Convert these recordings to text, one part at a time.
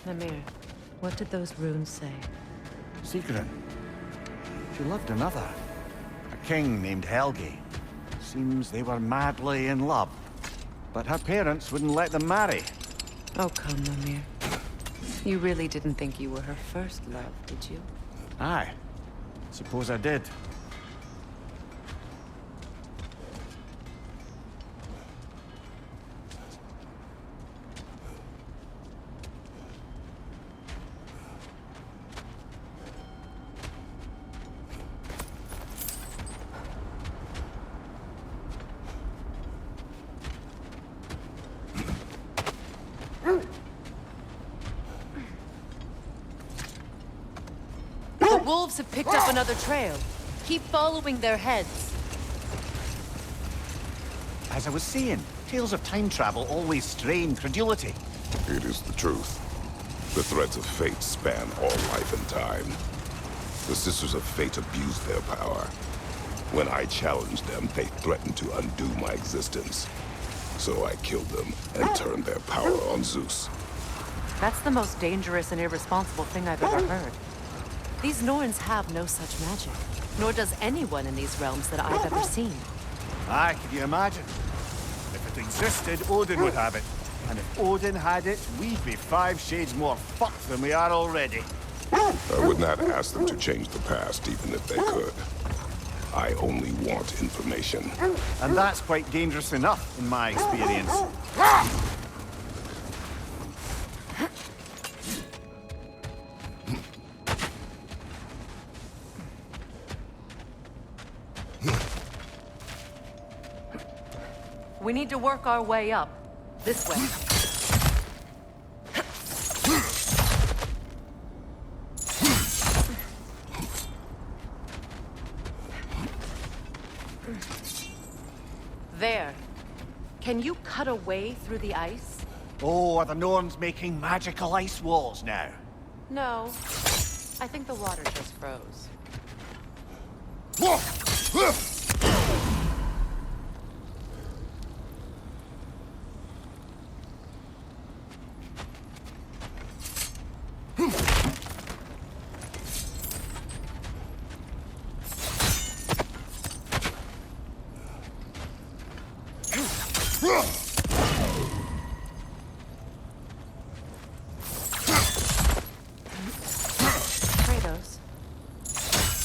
Mimir, what did those runes say? Sigrun. She loved another. A king named Helgi. Seems they were madly in love. But her parents wouldn't let them marry. Oh, come, Mimir. You really didn't think you were her first love, did you? Aye. Suppose I did. The wolves have picked up another trail. Keep following their heads. As I was saying, tales of time travel always strain credulity. It is the truth. The threads of fate span all life and time. The Sisters of Fate abuse their power. When I challenged them, they threatened to undo my existence. So I killed them and turned their power on Zeus. That's the most dangerous and irresponsible thing I've ever heard. These Norns have no such magic, nor does anyone in these realms that I've ever seen. Aye, can you imagine? If it existed, Odin would have it. And if Odin had it, we'd be 5 shades more fucked than we are already. I would not ask them to change the past, even if they could. I only want information. And that's quite dangerous enough, in my experience. We need to work our way up. This way. There. Can you cut a way through the ice? Oh, are the Norns making magical ice walls now? No. I think the water just froze. Kratos,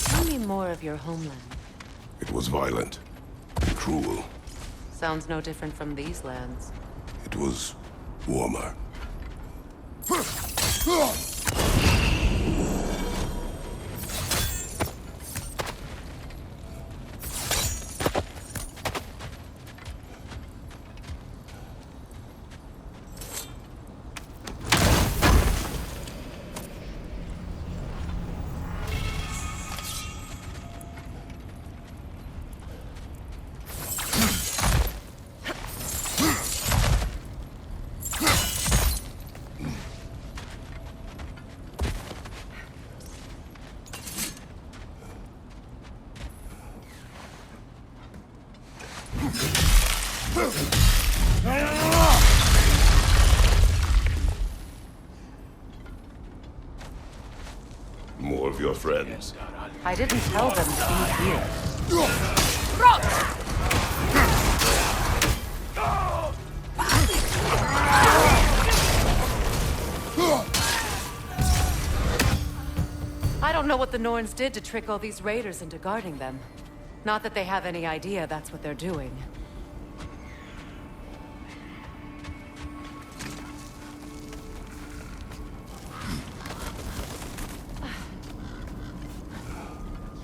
tell me more of your homeland. It was violent, cruel. Sounds no different from these lands. It was warmer. More of your friends. I didn't tell them to be here. I don't know what the Norns did to trick all these raiders into guarding them. Not that they have any idea that's what they're doing.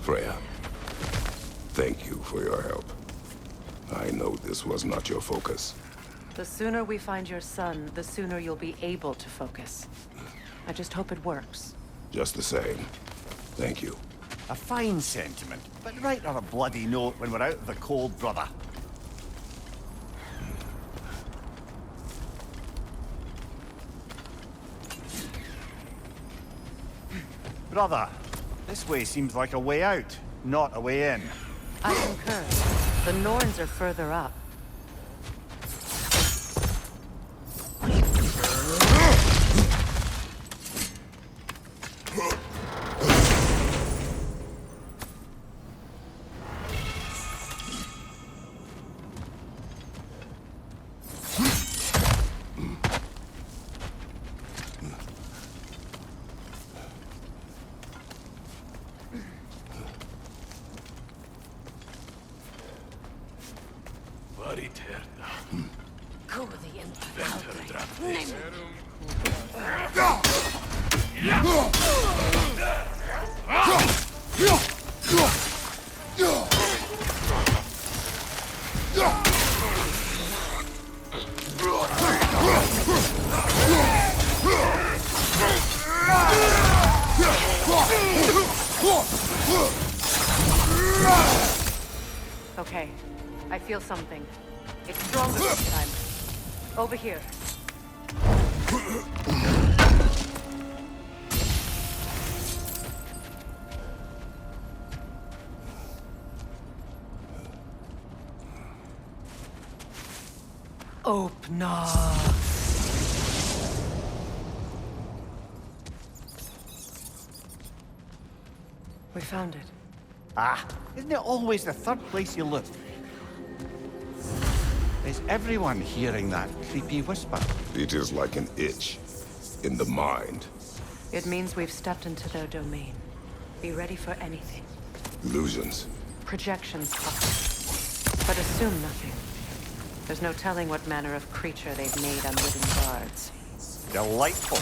Freya, thank you for your help. I know this was not your focus. The sooner we find your son, the sooner you'll be able to focus. I just hope it works. Just the same, thank you. A fine sentiment, but write on a bloody note when we're out of the cold, brother. Brother, this way seems like a way out, not a way in. I concur. The Norns are further up. Okay, I feel something. It's stronger this time. Over here. Opener. We found it. Ah, isn't it always the third place you look? Is everyone hearing that creepy whisper? It is like an itch in the mind. It means we've stepped into their domain. Be ready for anything. Illusions. Projections possible. But assume nothing. There's no telling what manner of creature they've made unwitting guards. Delightful.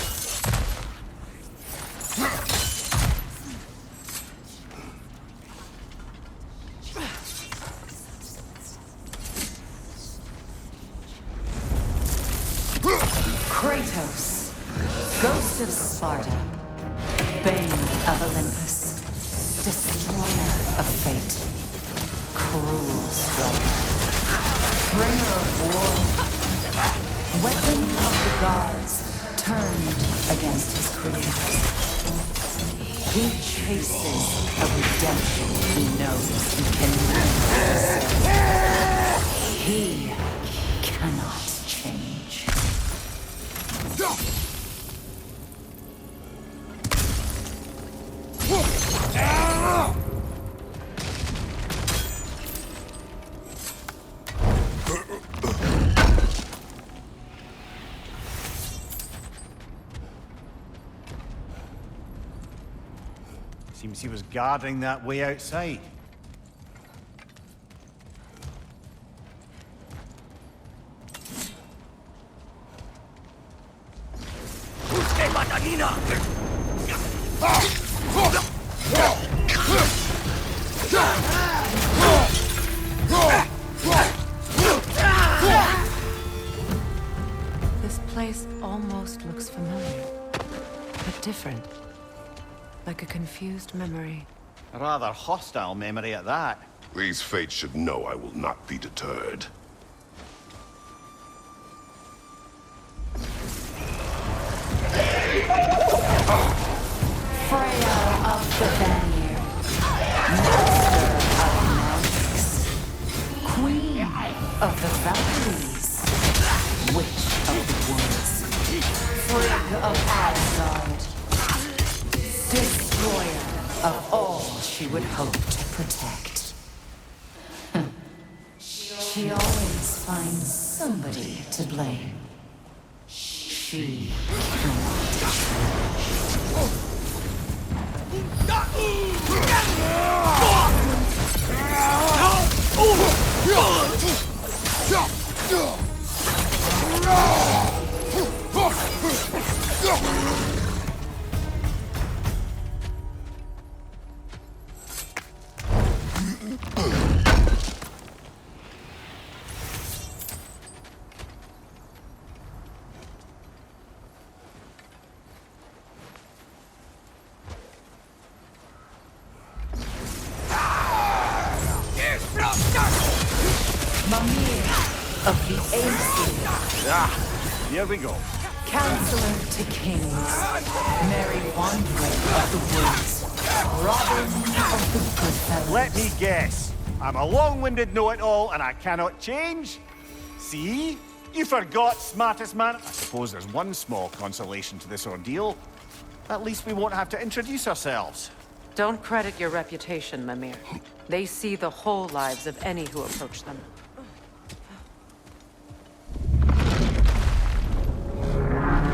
Kratos, Ghost of Sparta, Bane of Olympus, Destroyer of Fate, Cruel Striker, Bringer of War, Weapon of the Gods, turned against his creators. He chases a redemption he knows he can never deserve. He cannot change. Seems he was guarding that way outside. This place almost looks familiar, but different. Like a confused memory. A rather hostile memory at that. These fates should know I will not be deterred. Freya of the Vanir, Master of Magics, Queen of the Valkyries, Witch of the Woods, Frigg of Asgard, Destroyer of all she would hope to protect. She always finds somebody to blame. She cannot of the Aces, Ah, here we go. Counselor to Kings, Merry Wanderer of the Woods, Robin of the Goodfellows. Let me guess. I'm a long-winded know-it-all, and I cannot change. See? You forgot, smartest man. I suppose there's one small consolation to this ordeal. At least we won't have to introduce ourselves. Don't credit your reputation, Mimir. They see the whole lives of any who approach them.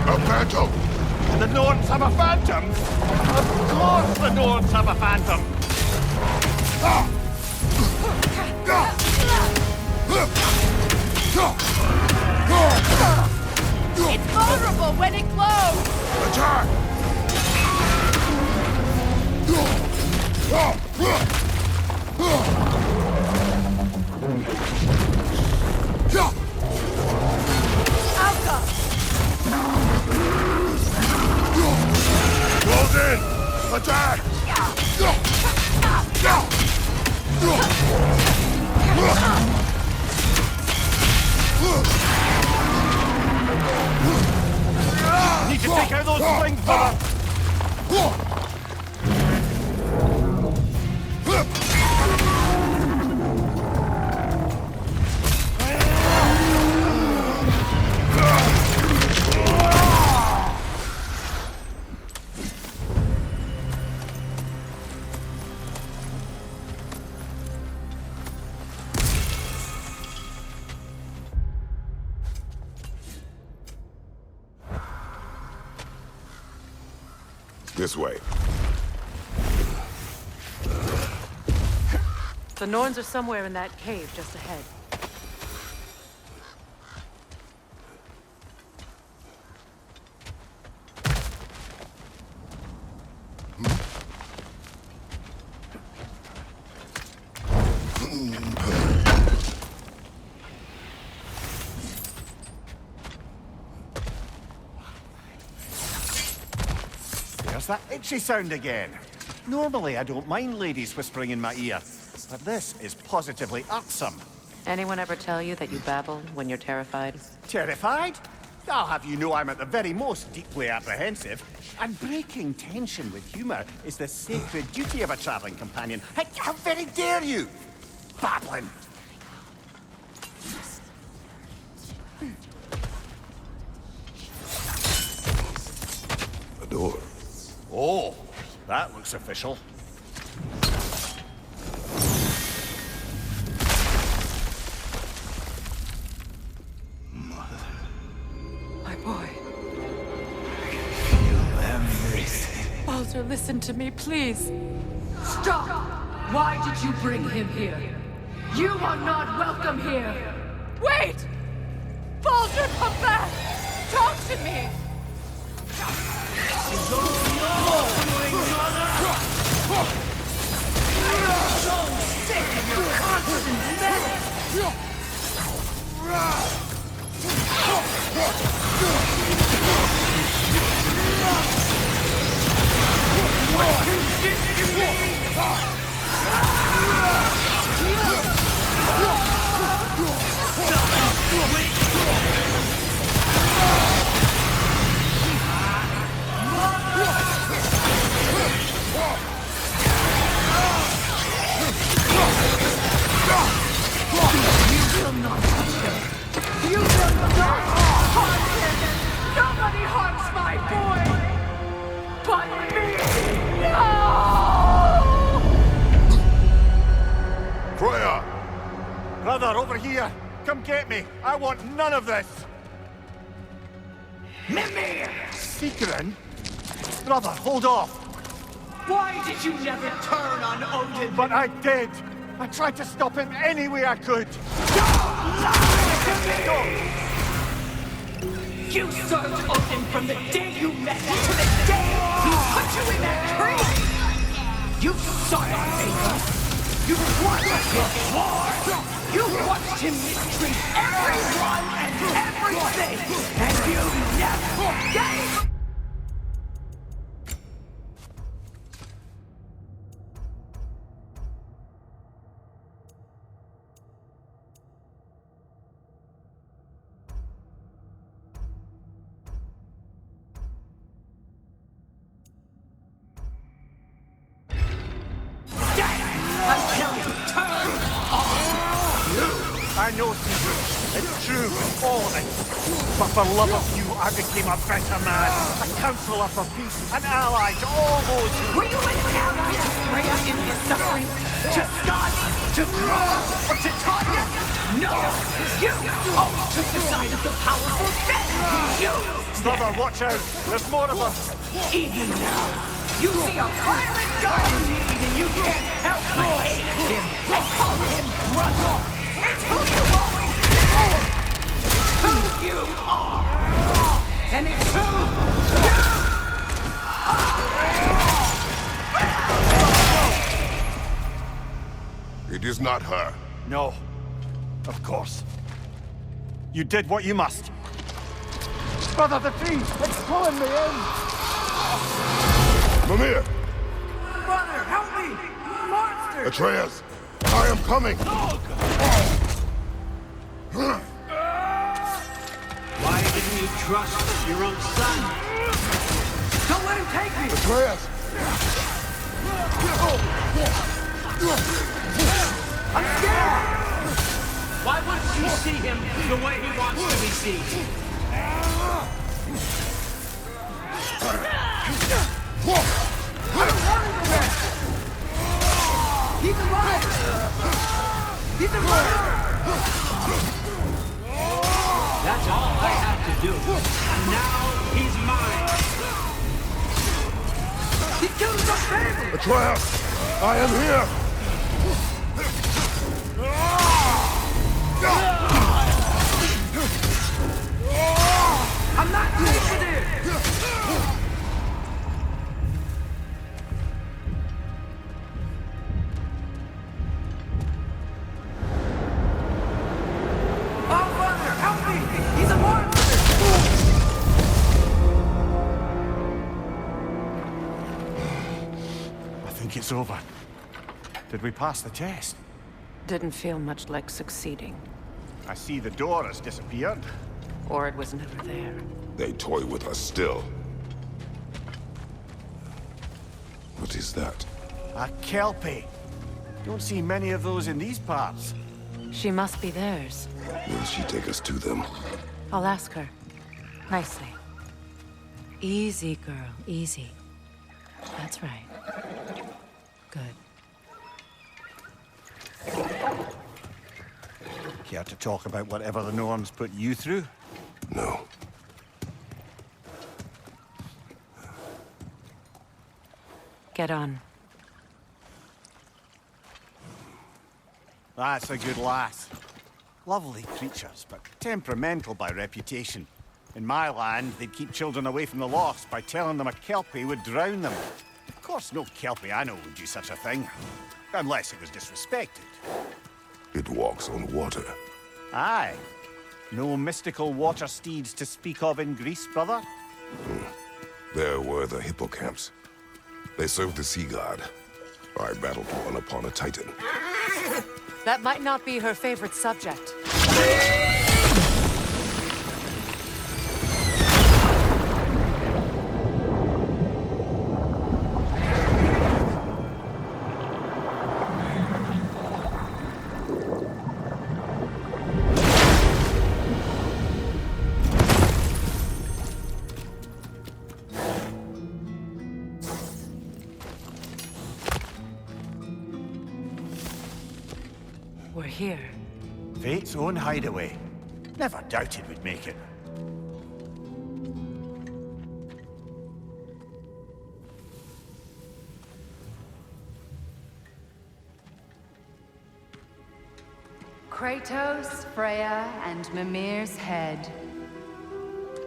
A phantom! The Norns have a phantom? Of course the Norns have a phantom! It's vulnerable when it glows! Attack! Alka! Close in! Attack! Need to take out those things, brother! This way. The Norns are somewhere in that cave just ahead. There's that itchy sound again. Normally, I don't mind ladies whispering in my ear, but this is positively irksome. Anyone ever tell you that you babble when you're terrified? Terrified? I'll have you know I'm at the very most deeply apprehensive. And breaking tension with humor is the sacred duty of a traveling companion. How very dare you! Babbling! A door. Oh, that looks official. My boy. Baldur, listen to me, please. Stop! Why did you bring him here? You are not welcome here! Wait! Baldur, come back! Talk to me! You will not harm him! Nobody harms my boy! But me! No! Freya! Brother, over here! Come get me! I want none of this! Mimir! Secret? Brother, hold off! Why did you never turn on Odin? But I did! I tried to stop him any way I could! You served Odin from the day you met him to the day he put you in that tree! You sought our favor! You watched him war! You watched him mistreat everyone and everything! And you never gave... I tell you, turn I know, Caesar. It's true, all of it. But for love of you, I became a better man, a counselor for peace, an ally to all those who... Were you an ally to Freya in her suffering? To Scott? To Thrall? Or to Tanya? No! You always took the side of the powerful then! You! Brother, watch out! There's more of us! Even now, you see a pirate god in need and you can't help but hate him and call him brother! It's who you always been! Who you are! And it's who you are! It is not her. No. Of course. You did what you must. Brother, the tree! It's pulling me in! Mimir! Brother, help me! Monster! Atreus! I am coming! Why didn't you trust your own son? Don't let him take me! Atreus! I'm scared! Why wouldn't you see him the way he wants to be seen? He's alive! He's alive! That's all I have to do. And now he's mine. He killed some family! Atreus! I am here! I'm not taking it! Oh, brother, help me! He's a monster! I think it's over. Did we pass the test? Didn't feel much like succeeding. I see the door has disappeared. Or it was never there. They toy with us still. What is that? A Kelpie. Don't see many of those in these parts. She must be theirs. Will she take us to them? I'll ask her. Nicely. Easy, girl. Easy. That's right. Good. Care to talk about whatever the Norns put you through? No. Get on. That's a good lass. Lovely creatures, but temperamental by reputation. In my land, they'd keep children away from the lost by telling them a Kelpie would drown them. Of course, no Kelpie I know would do such a thing. Unless it was disrespected. It walks on water. Aye. No mystical water steeds to speak of in Greece, brother? There were the hippocamps. They served the sea god. I battled one upon a titan. That might not be her favorite subject. We're here. Fate's own hideaway. Never doubted we'd make it. Kratos, Freya, and Mimir's head.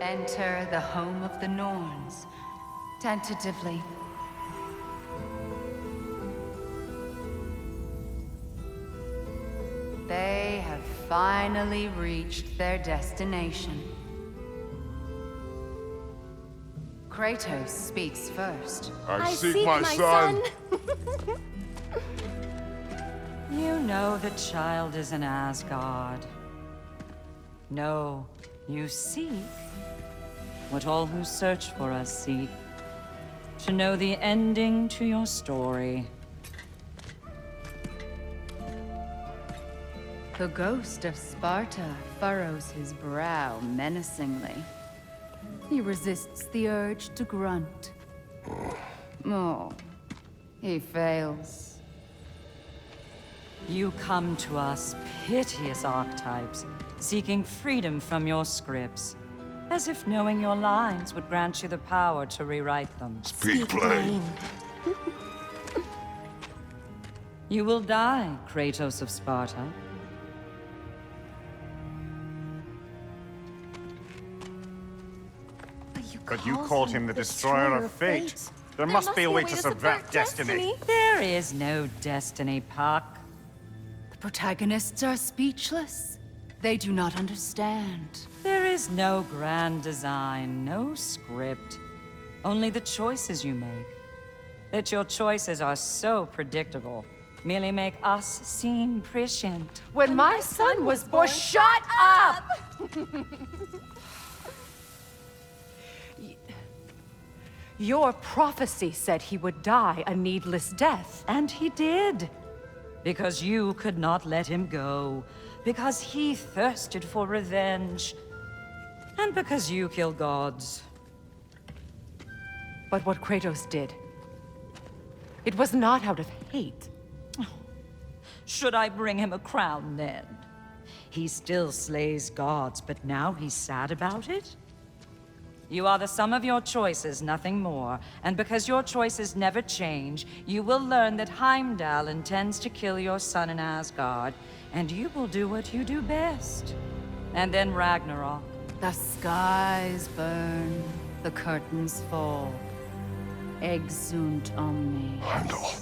Enter the home of the Norns, tentatively. They have finally reached their destination. Kratos speaks first. I seek my son. You know the child is in Asgard. No, you seek what all who search for us seek. To know the ending to your story. The ghost of Sparta furrows his brow menacingly. He resists the urge to grunt. Oh, he fails. You come to us, piteous archetypes, seeking freedom from your scripts, as if knowing your lines would grant you the power to rewrite them. Speak plain. You will die, Kratos of Sparta. But you called him the Destroyer of Fate. There must be a way to subvert destiny. There is no destiny, Puck. The protagonists are speechless. They do not understand. There is no grand design, no script. Only the choices you make. That your choices are so predictable merely make us seem prescient. When my son was born, shut up! Your prophecy said he would die a needless death. And he did. Because you could not let him go. Because he thirsted for revenge. And because you kill gods. But what Kratos did, it was not out of hate. Should I bring him a crown then? He still slays gods, but now he's sad about it? You are the sum of your choices, nothing more. And because your choices never change, you will learn that Heimdall intends to kill your son in Asgard, and you will do what you do best. And then Ragnarok. The skies burn, the curtains fall. Exunt omnes. Heimdall.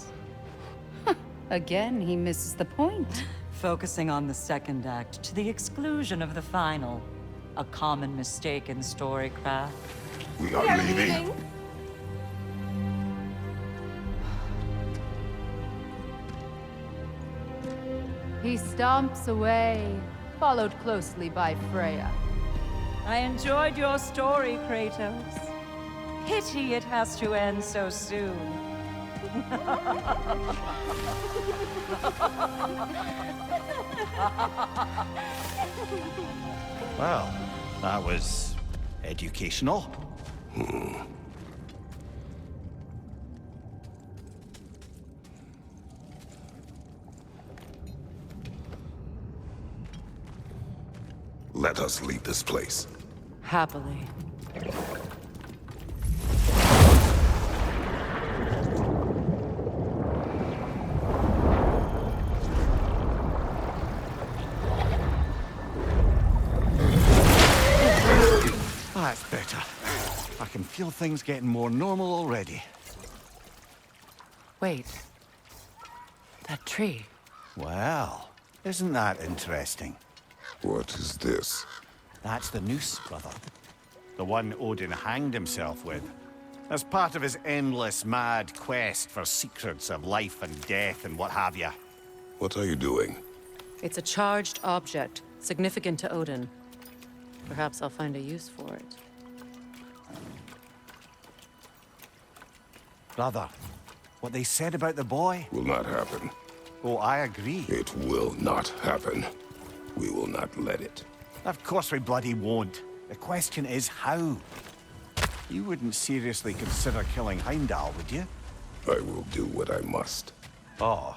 Again, he misses the point. Focusing on the second act to the exclusion of the final. A common mistake in storycraft. We are leaving. He stomps away, followed closely by Freya. I enjoyed your story, Kratos. Pity it has to end so soon. Well, that was educational. Let us leave this place. Happily. That's better. I can feel things getting more normal already. Wait. That tree. Well, isn't that interesting? What is this? That's the noose, brother. The one Odin hanged himself with. As part of his endless, mad quest for secrets of life and death and what have you. What are you doing? It's a charged object, significant to Odin. Perhaps I'll find a use for it. Brother, what they said about the boy? Will not happen. Oh, I agree. It will not happen. We will not let it. Of course we bloody won't. The question is how. You wouldn't seriously consider killing Heimdall, would you? I will do what I must. Oh,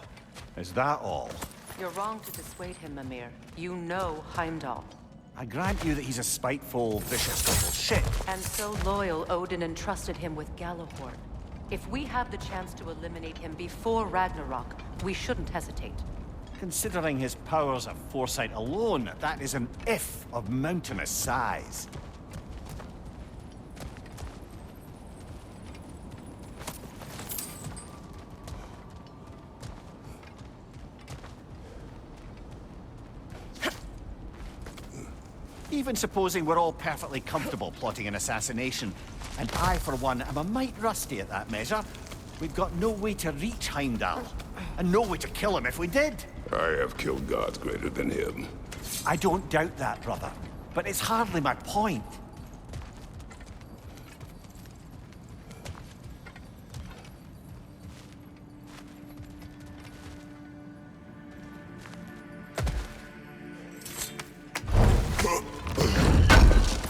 is that all? You're wrong to dissuade him, Mimir. You know Heimdall. I grant you that he's a spiteful, vicious little shit. And so loyal, Odin entrusted him with Gjallarhorn. If we have the chance to eliminate him before Ragnarok, we shouldn't hesitate. Considering his powers of foresight alone, that is an if of mountainous size. Even supposing we're all perfectly comfortable plotting an assassination, and I, for one, am a mite rusty at that measure, we've got no way to reach Heimdall, and no way to kill him if we did. I have killed gods greater than him. I don't doubt that, brother, but it's hardly my point.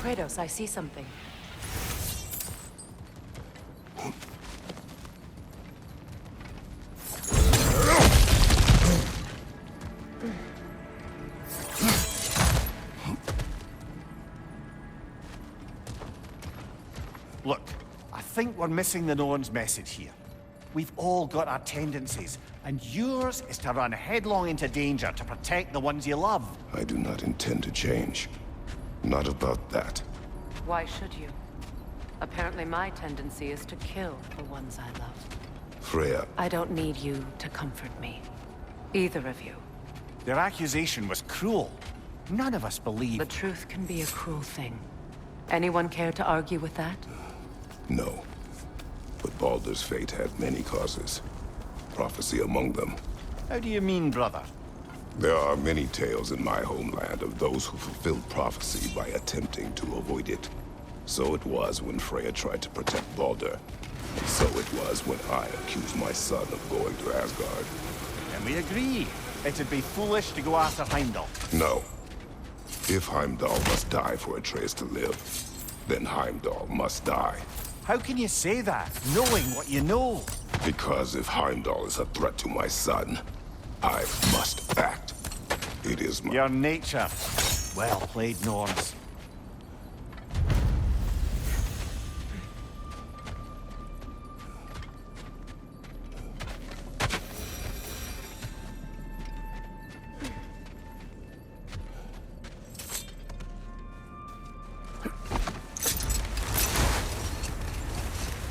Kratos, I see something. Look, I think we're missing the Norn's message here. We've all got our tendencies, and yours is to run headlong into danger to protect the ones you love. I do not intend to change. Not about that. Why should you? Apparently my tendency is to kill the ones I love. Freya, I don't need you to comfort me. Either of you. Their accusation was cruel. None of us believe... The truth can be a cruel thing. Anyone care to argue with that? no. But Baldur's fate had many causes. Prophecy among them. How do you mean, brother? There are many tales in my homeland of those who fulfilled prophecy by attempting to avoid it. So it was when Freya tried to protect Baldur. And so it was when I accused my son of going to Asgard. And we agree. It'd be foolish to go after Heimdall. No. If Heimdall must die for Atreus to live, then Heimdall must die. How can you say that, knowing what you know? Because if Heimdall is a threat to my son, I must act. It is my... Your nature. Well played, Norns.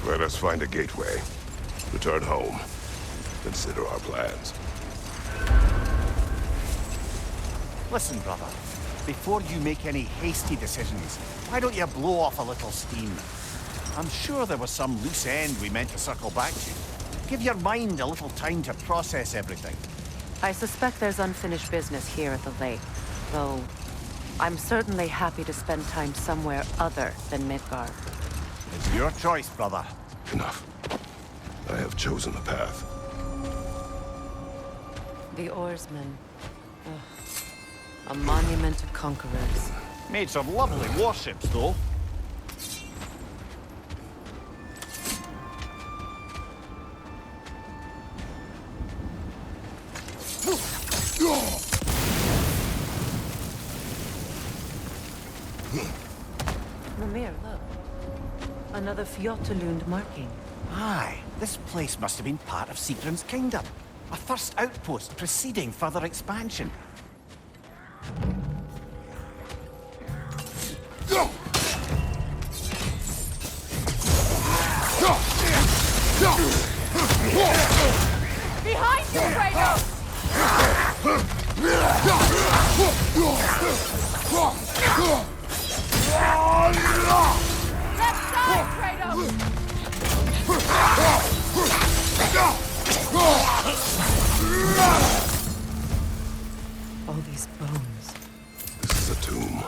Let us find a gateway. Return home. Consider our plans. Listen, brother. Before you make any hasty decisions, why don't you blow off a little steam? I'm sure there was some loose end we meant to circle back to. Give your mind a little time to process everything. I suspect there's unfinished business here at the lake, though I'm certainly happy to spend time somewhere other than Midgard. It's your choice, brother. Enough. I have chosen a path. The oarsmen. Ugh. A monument to conquerors. Made some lovely warships, though. Mimir, look. Another Fjotalund marking. Aye, this place must have been part of Sigrun's kingdom. A first outpost preceding further expansion. Behind you, Kratos! Left side, Kratos! All these bones. This is a tomb.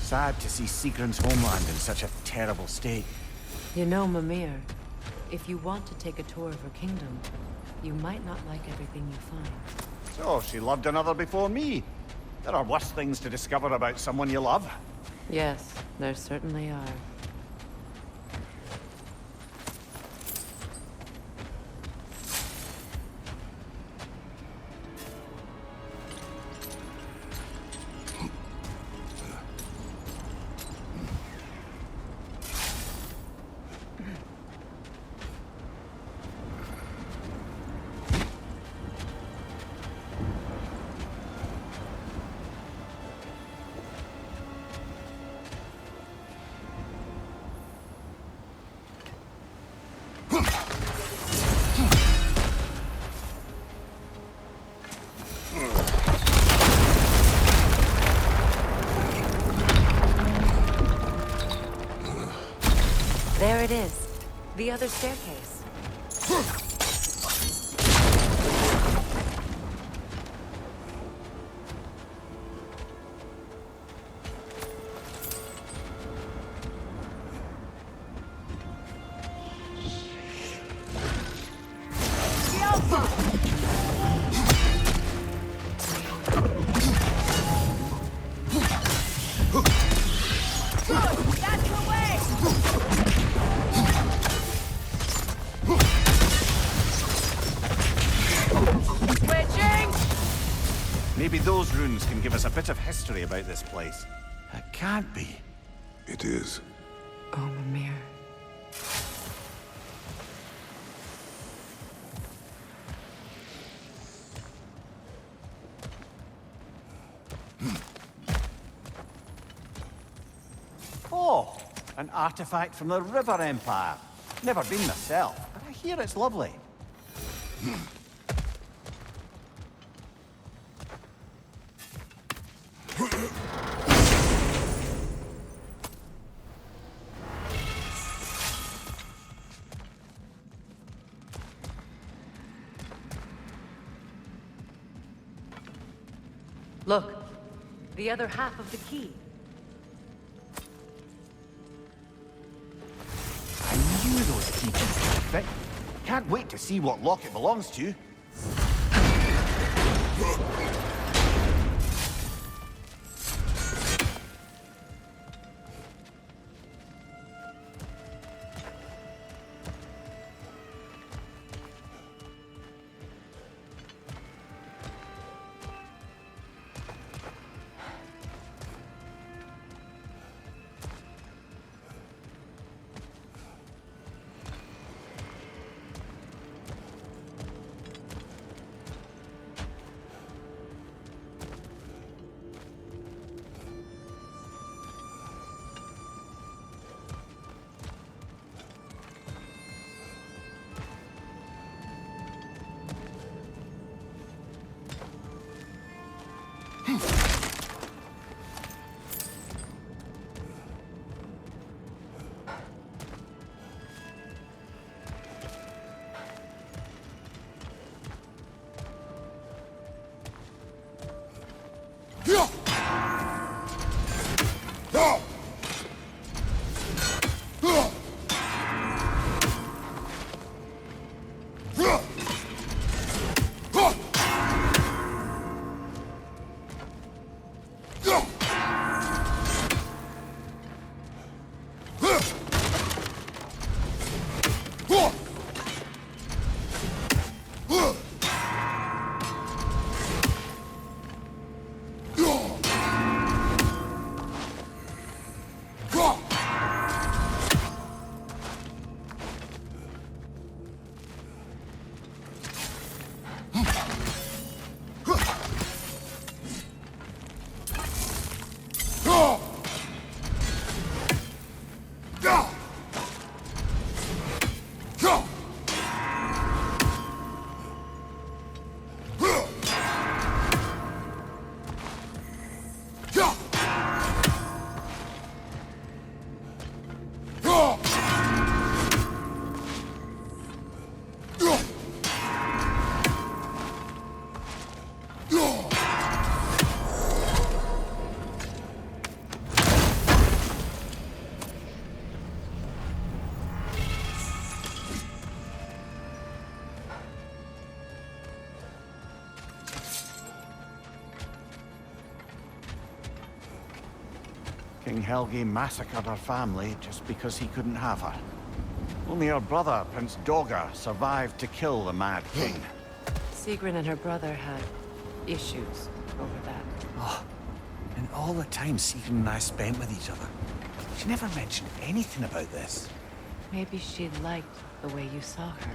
Sad to see Sigrun's homeland in such a terrible state. You know, Mimir, if you want to take a tour of her kingdom, you might not like everything you find. So, she loved another before me. There are worse things to discover about someone you love. Yes, there certainly are. it is. The other staircase. Maybe those runes can give us a bit of history about this place. It can't be. It is. Oh, Mimir. Oh, an artifact from the River Empire. Never been myself, but I hear it's lovely. Look, the other half of the key. I knew those keys would fit. Can't wait to see what lock it belongs to. King Helgi massacred her family just because he couldn't have her. Only her brother, Prince Dogger, survived to kill the Mad King. Sigrun and her brother had issues over that. Oh, and all the time Sigrun and I spent with each other. She never mentioned anything about this. Maybe she liked the way you saw her.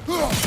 Ugh!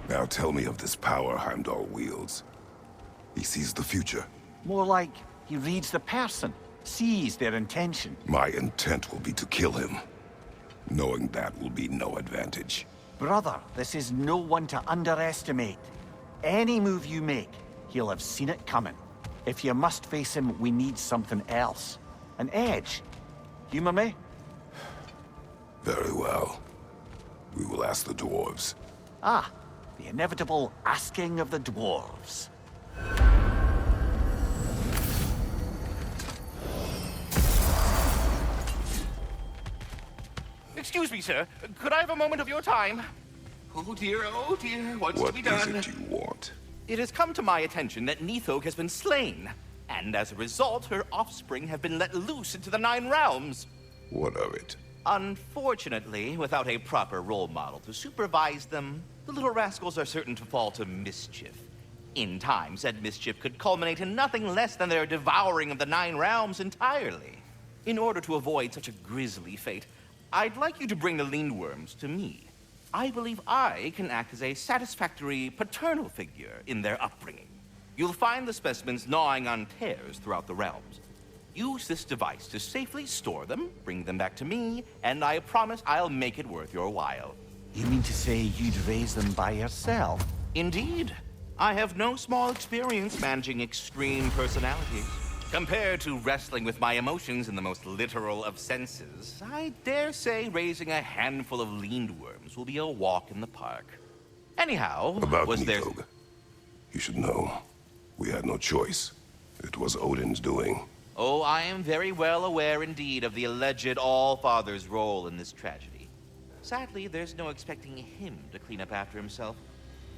Now tell me of this power Heimdall wields. He sees the future. More like he reads the person, sees their intention. My intent will be to kill him. Knowing that will be no advantage. Brother, this is no one to underestimate. Any move you make, he'll have seen it coming. If you must face him, we need something else. An edge. Humor me? Very well. We will ask the dwarves. Ah, the inevitable asking of the dwarves. Excuse me, sir. Could I have a moment of your time? Oh dear, what's to be done? What is it you want? It has come to my attention that Nithog has been slain, and as a result, her offspring have been let loose into the Nine Realms. What of it? Unfortunately, without a proper role model to supervise them, the little rascals are certain to fall to mischief. In time, said mischief could culminate in nothing less than their devouring of the Nine Realms entirely. In order to avoid such a grisly fate, I'd like you to bring the Lindworms to me. I believe I can act as a satisfactory paternal figure in their upbringing. You'll find the specimens gnawing on tears throughout the realms. Use this device to safely store them, bring them back to me, and I promise I'll make it worth your while. You mean to say you'd raise them by yourself? Indeed. I have no small experience managing extreme personalities. Compared to wrestling with my emotions in the most literal of senses, I dare say raising a handful of Lindworms will be a walk in the park. Anyhow, About was there... Nithog. You should know. We had no choice. It was Odin's doing. Oh, I am very well aware indeed of the alleged All-Father's role in this tragedy. Sadly, there's no expecting him to clean up after himself.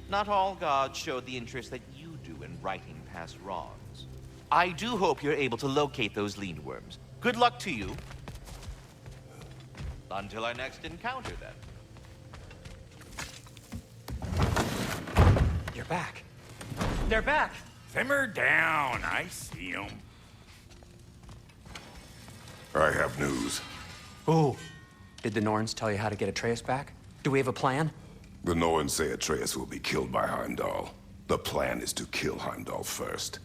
Not all gods showed the interest that you do in righting past wrongs. I do hope you're able to locate those Lindworms. Good luck to you. Until our next encounter, then. You're back. They're back. Simmer down. I see them. I have news. Oh. Did the Norns tell you how to get Atreus back? Do we have a plan? The Norns say Atreus will be killed by Heimdall. The plan is to kill Heimdall first.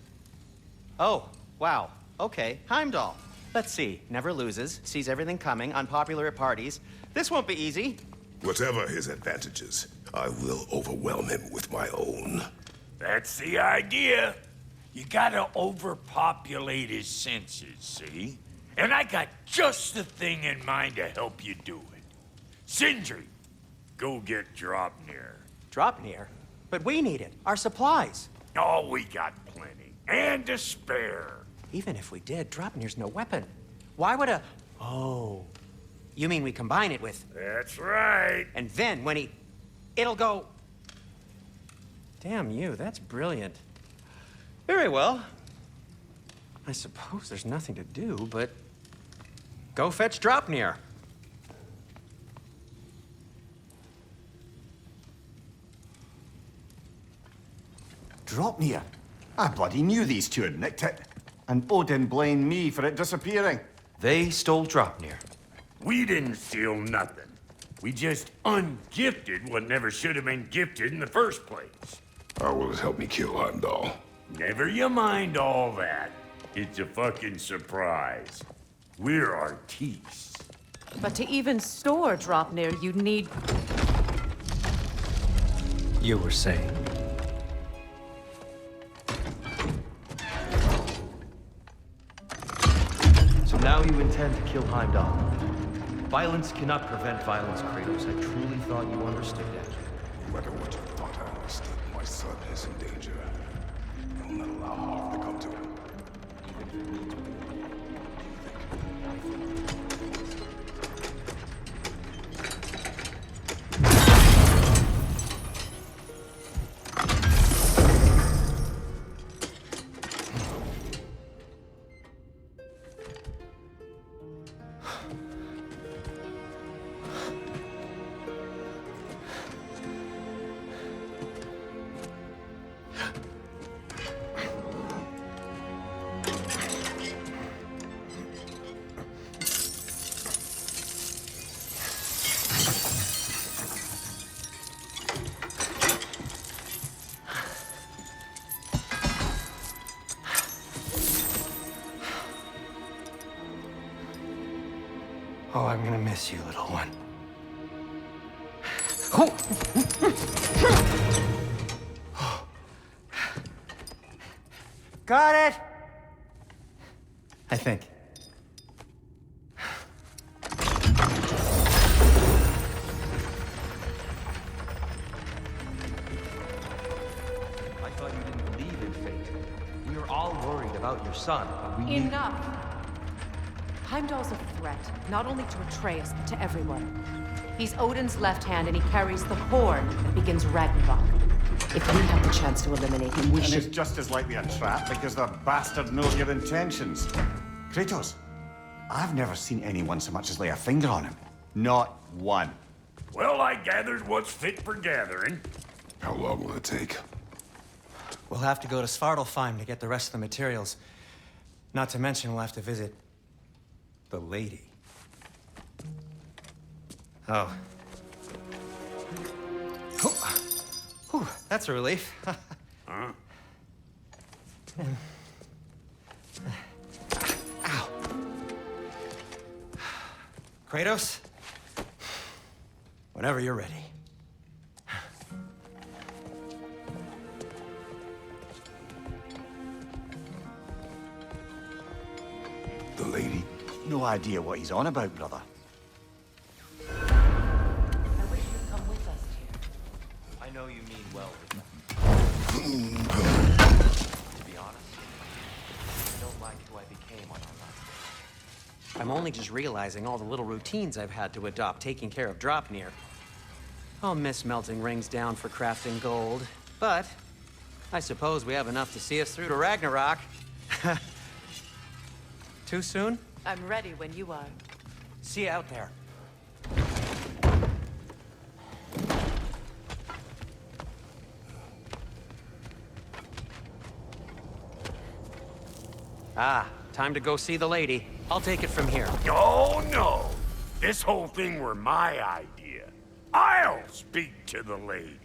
Oh, wow. Okay, Heimdall. Let's see. Never loses, sees everything coming, unpopular at parties. This won't be easy. Whatever his advantages, I will overwhelm him with my own. That's the idea. You gotta overpopulate his senses, see? And I got just the thing in mind to help you do it. Sindri, go get Draupnir. Draupnir? But we need it. Our supplies. Oh, we got plenty. And to spare. Even if we did, Draupnir's no weapon. Why would a... Oh. You mean we combine it with... That's right. And then when he... It'll go... Damn you, that's brilliant. Very well. I suppose there's nothing to do, but... Go fetch Draupnir. Draupnir? I bloody knew these two had nicked it. And Odin blamed me for it disappearing. They stole Draupnir. We didn't steal nothing. We just ungifted what never should have been gifted in the first place. How will it help me kill Heimdall? Never you mind all that. It's a fucking surprise. We're artistes. But to even store Draupnir, you'd need... You were saying? So now you intend to kill Heimdall. Violence cannot prevent violence, Kratos. I truly thought you understood that. No matter what you thought I understood, my son is in danger. I will not allow harm to come to him. Oh, I'm gonna miss you, little one. Got it! I think. I thought you didn't believe in fate. We were all worried about your son, but we knew... Enough! Heimdall's a threat, not only to Atreus, but to everyone. He's Odin's left hand, and he carries the horn that begins Ragnarok. If we have the chance to eliminate him, we should... And it's just as likely a trap because the bastard knows your intentions. Kratos, I've never seen anyone so much as lay a finger on him. Not one. Well, I gathered what's fit for gathering. How long will it take? We'll have to go to Svartalfheim to get the rest of the materials. Not to mention we'll have to visit... the lady. Oh. Whew, that's a relief. Huh? Ow. Kratos? Whenever you're ready. The lady? No idea what he's on about, brother. I wish you'd come with us, dear. I know you mean well with them. To be honest, I don't like who I became on our last day. I'm only just realizing all the little routines I've had to adopt taking care of Draupnir. I'll miss melting rings down for crafting gold, but I suppose we have enough to see us through to Ragnarok. Too soon? I'm ready when you are. See you out there. Ah, time to go see the lady. I'll take it from here. Oh, no. This whole thing were my idea. I'll speak to the lady.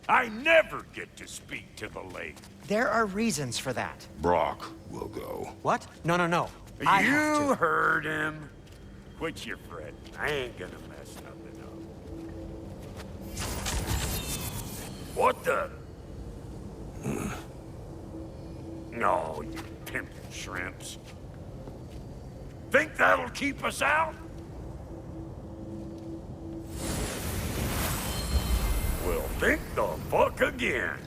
I never get to speak to the lady. There are reasons for that. Brock will go. What? No, no, no. I have You to. heard him. Quit your fretting. I ain't gonna mess nothing up. What the? No, you pimpin' shrimps. Think that'll keep us out? Well, think the fuck again.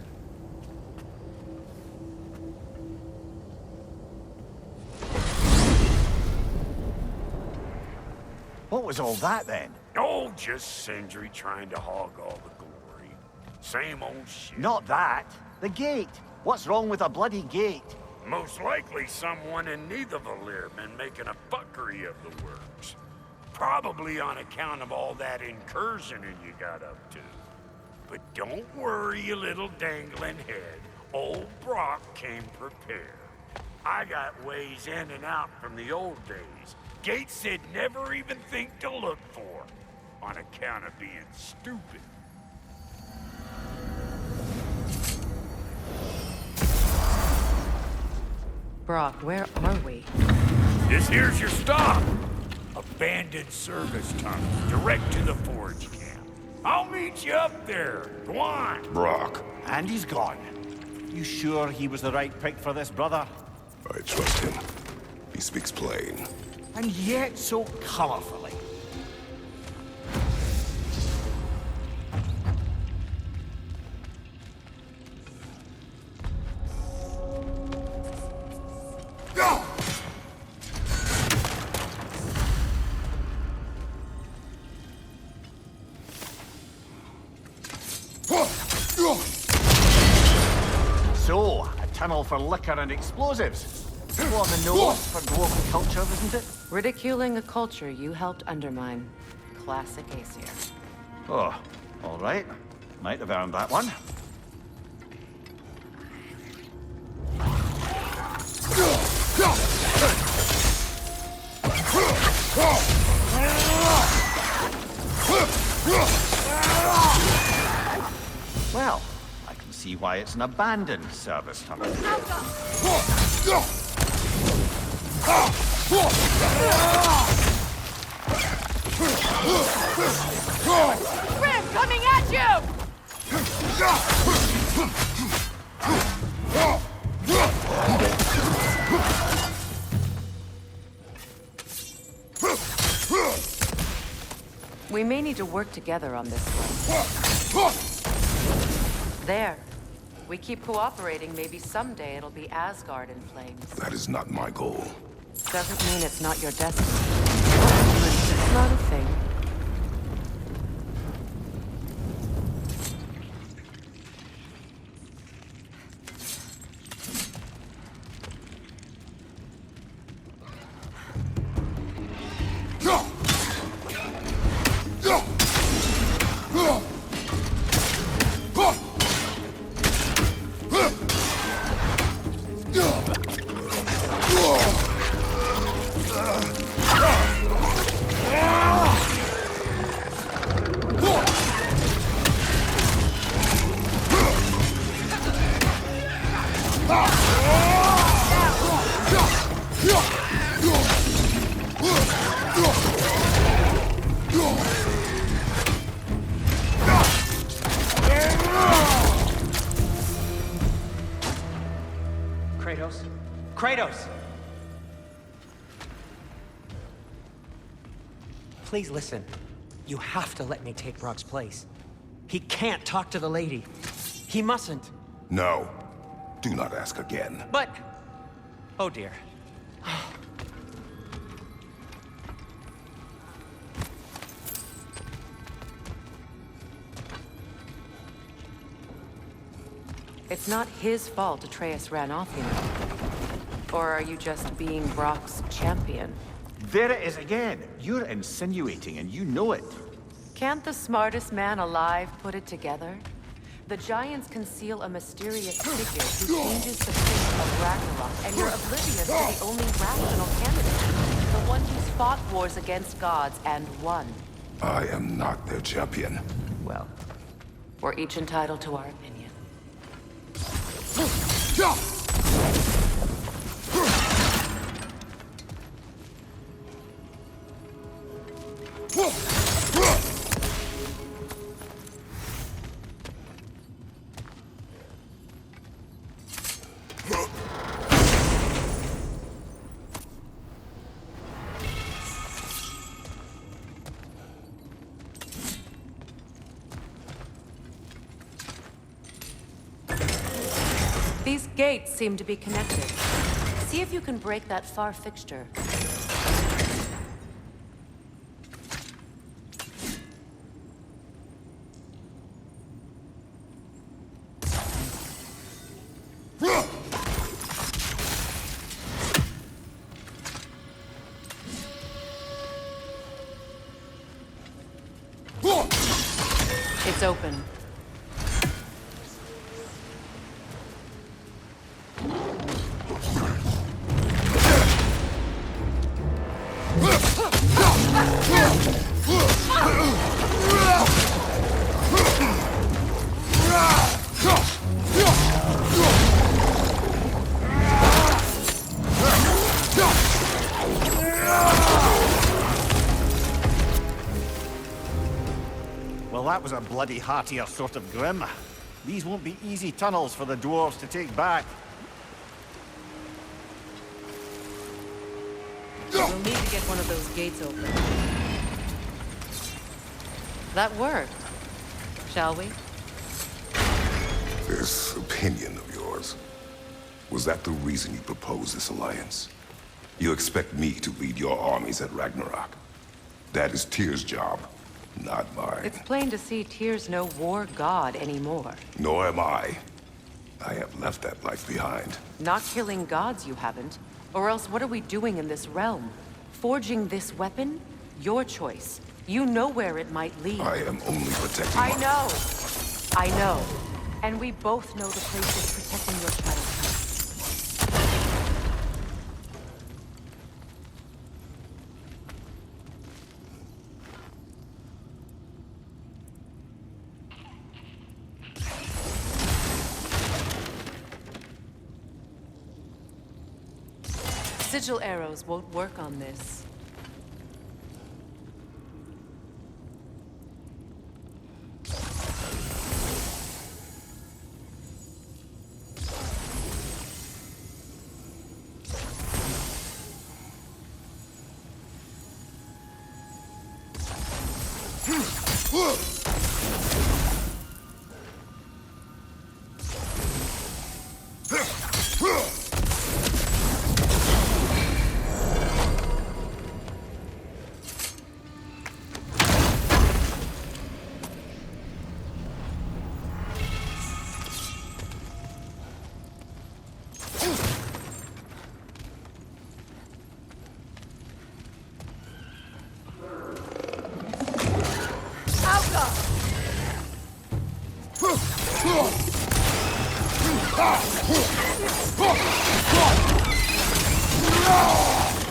What was all that then? Oh, just Sindri trying to hog all the glory. Same old shit. Not that. The gate. What's wrong with a bloody gate? Most likely someone in Nidavellir been making a fuckery of the works. Probably on account of all that incursioning you got up to. But don't worry, you little dangling head. Old Brock came prepared. I got ways in and out from the old days. Gates they'd never even think to look for, on account of being stupid. Brock, where are we? This here's your stop. Abandoned service tunnel, direct to the forge camp. I'll meet you up there. Go on. Brock, And he's gone. You sure he was the right pick for this, brother? I trust him. He speaks plain. And yet so colorfully. So, a tunnel for liquor and explosives. Still on the nose for dwarven culture, isn't it? Ridiculing a culture you helped undermine. Classic Aesir. Oh, all right. Might have earned that one. Well, I can see why it's an abandoned service tunnel. Grim, coming at you! We may need to work together on this one. There. We keep cooperating, maybe someday it'll be Asgard in flames. That is not my goal. Doesn't mean it's not your destiny. It's not a thing. Kratos? Kratos! Please listen. You have to let me take Brock's place. He can't talk to the lady. He mustn't. No. Do not ask again. But... Oh dear. It's not his fault Atreus ran off, you know. Or are you just being Brock's champion? There it is again. You're insinuating and you know it. Can't the smartest man alive put it together? The Giants conceal a mysterious figure who changes the fate of Ragnarok, and you're oblivious to the only rational candidate. The one who's fought wars against gods and won. I am not their champion. Well, we're each entitled to our opinion. These gates seem to be connected. See if you can break that far fixture. It's open. Well, that was a bloody heartier sort of grim. These won't be easy tunnels for the dwarves to take back. We'll need to get one of those gates open. That worked. Shall we? This opinion of yours, was that the reason you proposed this alliance? You expect me to lead your armies at Ragnarok? That is Tyr's job, not mine. It's plain to see Tyr's no war god anymore. Nor am I. I have left that life behind. Not killing gods, you haven't. Or else what are we doing in this realm? Forging this weapon? Your choice. You know where it might lead. I am only protecting I know. I know. And we both know the place is protecting your child. Sigil arrows won't work on this.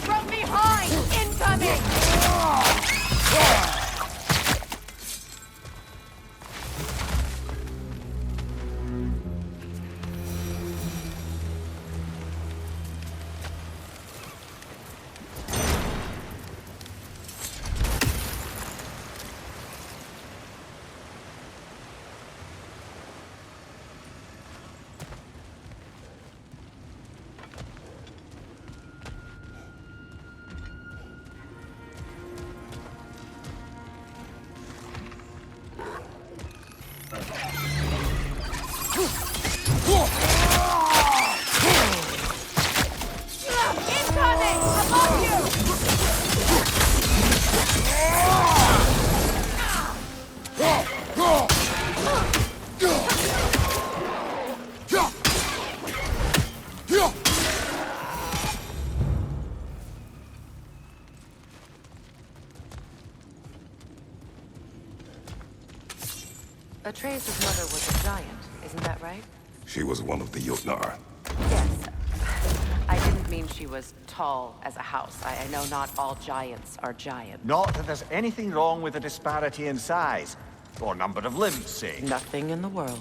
From behind! Incoming! Atreus' mother was a giant, isn't that right? She was one of the Jotnar. Yes. I didn't mean she was tall as a house. I know not all giants are giant. Not that there's anything wrong with the disparity in size, or number of limbs, say. Nothing in the world.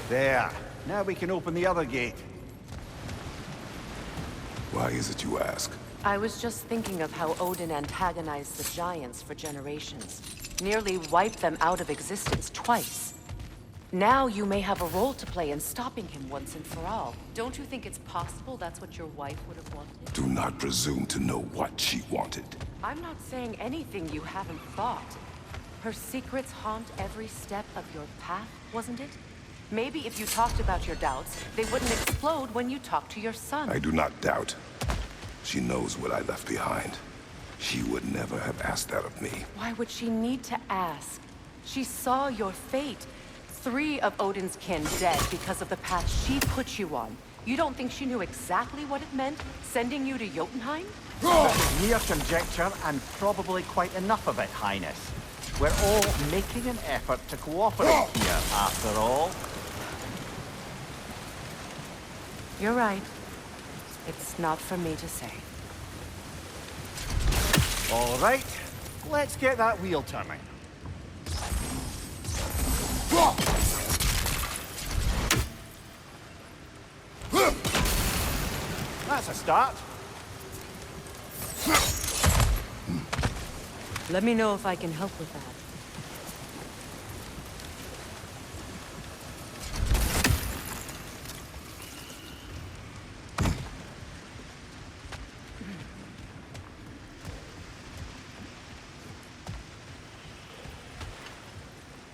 There. Now we can open the other gate. Why is it you ask? I was just thinking of how Odin antagonized the giants for generations. Nearly wiped them out of existence twice. Now you may have a role to play in stopping him once and for all. Don't you think it's possible that's what your wife would have wanted? Do not presume to know what she wanted. I'm not saying anything you haven't thought. Her secrets haunt every step of your path, wasn't it? Maybe if you talked about your doubts, they wouldn't explode when you talked to your son. I do not doubt. She knows what I left behind. She would never have asked that of me. Why would she need to ask? She saw your fate. 3 of Odin's kin dead because of the path she put you on. You don't think she knew exactly what it meant, sending you to Jotunheim? This is mere conjecture, and probably quite enough of it, Highness. We're all making an effort to cooperate here, after all. You're right. It's not for me to say. All right, let's get that wheel turning. That's a start. Let me know if I can help with that.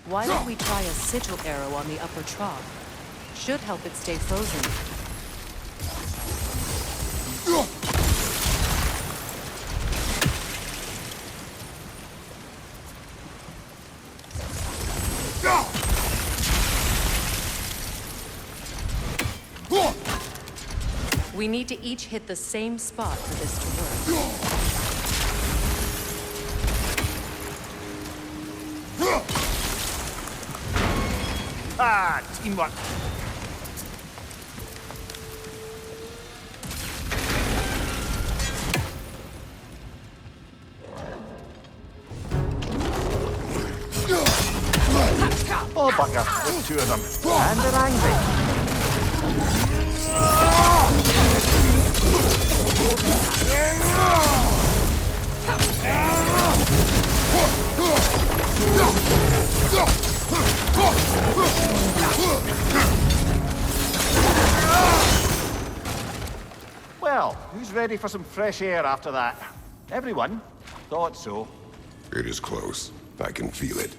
Why don't we try a sigil arrow on the upper trough? Should help it stay frozen. We need to each hit the same spot for this to work. Ah, teamwork. Oh, bugger. There's 2 of them. And they're angry. Well, who's ready for some fresh air after that? Everyone? Thought so. It is close. I can feel it.